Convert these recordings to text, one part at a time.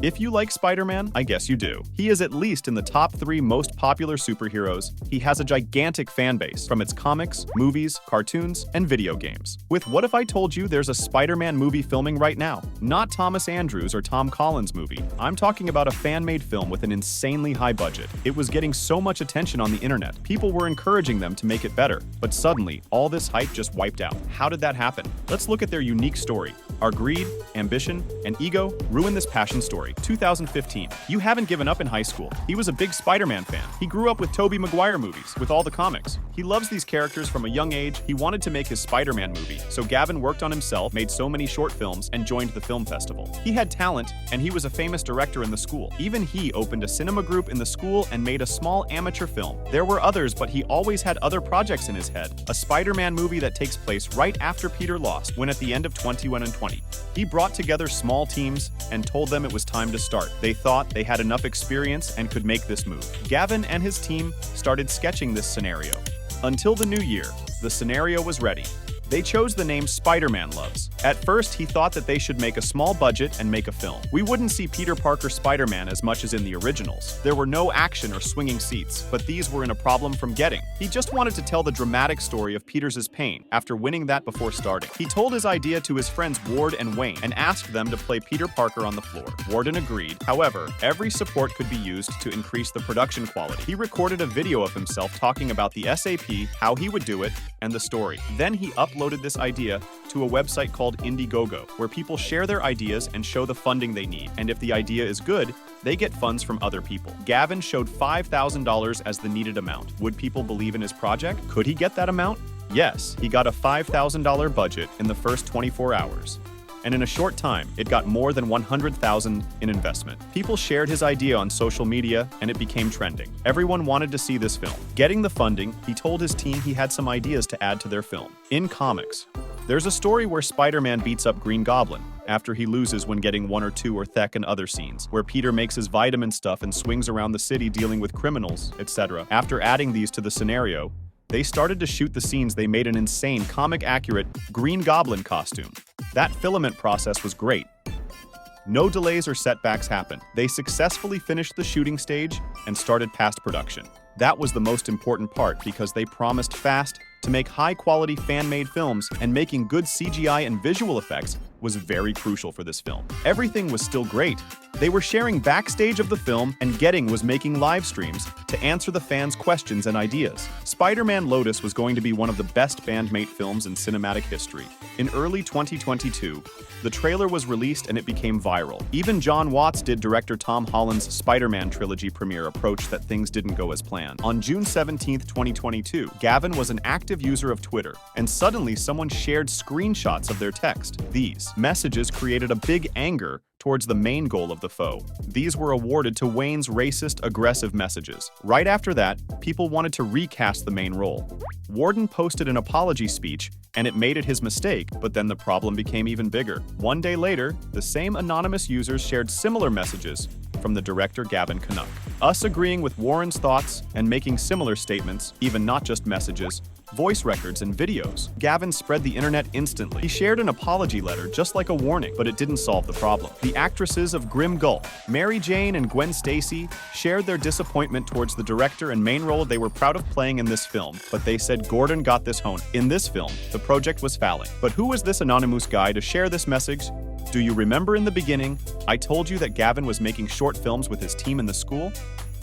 If you like Spider-Man, I guess you do. He is at least in the top 3 most popular superheroes. He has a gigantic fan base from its comics, movies, cartoons, and video games. With What If I Told You there's a Spider-Man movie filming right now? Not Thomas Andrews or Tom Holland's movie. I'm talking about a fan-made film with an insanely high budget. It was getting so much attention on the internet. People were encouraging them to make it better. But suddenly, all this hype just wiped out. How did that happen? Let's look at their unique story. Our greed, ambition, and ego ruined this passion story. 2015. You haven't given up in high school. He was a big Spider-Man fan. He grew up with Tobey Maguire movies, with all the comics. He loves these characters from a young age. He wanted to make his Spider-Man movie, so Gavin worked on himself, made so many short films, and joined the film festival. He had talent, and he was a famous director in the school. Even he opened a cinema group in the school and made a small amateur film. There were others, but he always had other projects in his head. A Spider-Man movie that takes place right after Peter lost, when at the end of 21 and 20. He brought together small teams and told them it was time to start. They thought they had enough experience and could make this move. Gavin and his team started sketching this scenario. Until the new year, the scenario was ready. They chose the name Spider-Man Loves. At first, he thought that they should make a small budget and make a film. We wouldn't see Peter Parker Spider-Man as much as in the originals. There were no action or swinging seats, but these were in a problem from getting. He just wanted to tell the dramatic story of Peter's pain after winning that before starting. He told his idea to his friends Ward and Wayne and asked them to play Peter Parker on the floor. Warden agreed. However, every support could be used to increase the production quality. He recorded a video of himself talking about the SAP, how he would do it, and the story. Then he uploaded this idea to a website called Indiegogo, where people share their ideas and show the funding they need. And if the idea is good, they get funds from other people. Gavin showed $5,000 as the needed amount. Would people believe in his project? Could he get that amount? Yes, he got a $5,000 budget in the first 24 hours. And in a short time, it got more than $100,000 in investment. People shared his idea on social media, and it became trending. Everyone wanted to see this film. Getting the funding, he told his team he had some ideas to add to their film. In comics, there's a story where Spider-Man beats up Green Goblin after he loses when getting 1 or 2 or Thek and other scenes, where Peter makes his vitamin stuff and swings around the city dealing with criminals, etc. After adding these to the scenario, they started to shoot the scenes. They made an insane, comic-accurate Green Goblin costume. That filament process was great. No delays or setbacks happened. They successfully finished the shooting stage and started post-production. That was the most important part because they promised fast to make high-quality fan-made films, and making good CGI and visual effects was very crucial for this film. Everything was still great. They were sharing backstage of the film, and Getting was making live streams to answer the fans' questions and ideas. Spider-Man LOTUS was going to be one of the best bandmate films in cinematic history. In early 2022, the trailer was released and it became viral. Even John Watts did director Tom Holland's Spider-Man trilogy premiere approach that things didn't go as planned. On June 17, 2022, Gavin was an active user of Twitter, and suddenly someone shared screenshots of their text. These messages created a big anger towards the main goal of the foe. These were awarded to Wayne's racist, aggressive messages. Right after that, people wanted to recast the main role. Warden posted an apology speech, and it made it his mistake, but then the problem became even bigger. 1 day later, the same anonymous users shared similar messages from the director Gavin Canuck. Us agreeing with Warren's thoughts and making similar statements, even not just messages, voice records and videos. Gavin spread the internet instantly. He shared an apology letter just like a warning, but it didn't solve the problem. The actresses of Grim Gulf, Mary Jane and Gwen Stacy, shared their disappointment towards the director and main role they were proud of playing in this film, but they said Gordon got this hone. In this film, the project was failing. But who was this anonymous guy to share this message? Do you remember in the beginning, I told you that Gavin was making short films with his team in the school?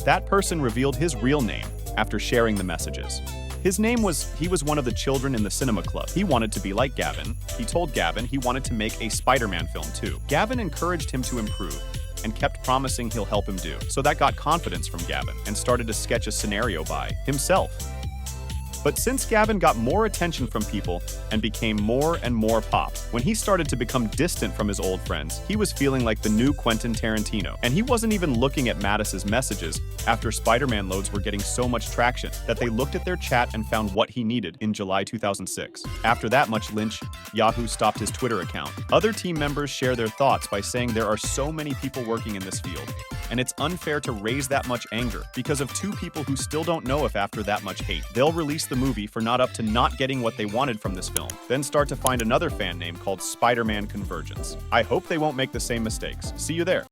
That person revealed his real name after sharing the messages. His name was, he was one of the children in the cinema club. He wanted to be like Gavin. He told Gavin he wanted to make a Spider-Man film too. Gavin encouraged him to improve and kept promising he'll help him do. So that got confidence from Gavin and started to sketch a scenario by himself. But since Gavin got more attention from people and became more and more pop, when he started to become distant from his old friends, he was feeling like the new Quentin Tarantino. And he wasn't even looking at Mattis's messages after Spider-Man loads were getting so much traction that they looked at their chat and found what he needed in July 2006. After that much lynch, Yahoo stopped his Twitter account. Other team members share their thoughts by saying there are so many people working in this field, and it's unfair to raise that much anger because of 2 people who still don't know if after that much hate, they'll release the movie for not getting what they wanted from this film, then start to find another fan name called Spider-Man Convergence. I hope they won't make the same mistakes. See you there.